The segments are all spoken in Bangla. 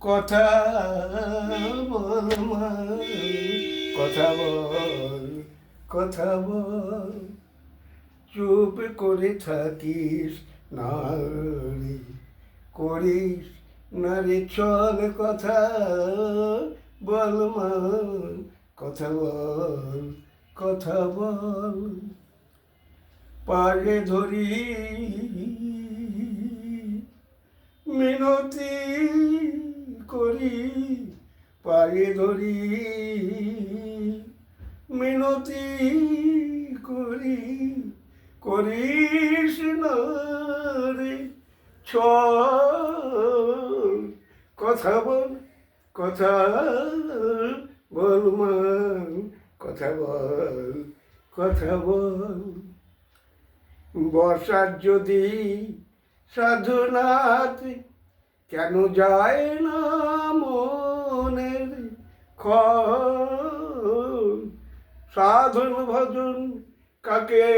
কথা বল মা, কথা বল, কথা বল, চুপ করে থাকিস না রে, করিস না রে চল কথা বল মা, কথা বল, কথা বল, পায়ে ধরি মিনতি করি, পায়ে ধরি মিনতি করি, করিস না রে চল কথা বল, কথা বল মা, কথা বল, কথা বল। বর্ষার যদি সাধুনাথ কেন যায় না মনের ক্ষণ, সাধন ভজন কাকে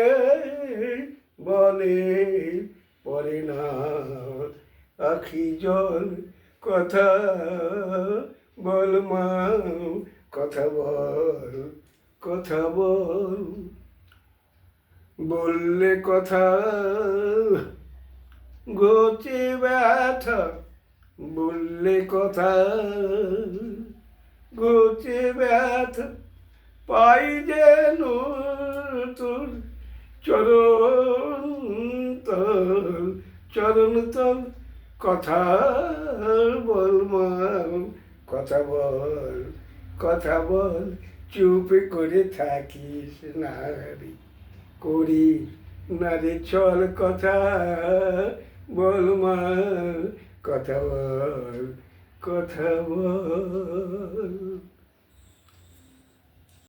বলে পড়ে না আখি জল, কথা বল মা, কথা বল, কথা বল। বললে কথা ঘোচে ব্যথা, বললে কথা ঘোচে ব্যথা, পাই যেন তোর চরণ তল, চরণ তল, কথা বল মা, কথা বল, কথা বল, চুপ করে থাকিস না রে, করিস না রে চল কথা বল মা, কথা বল, কথা বল।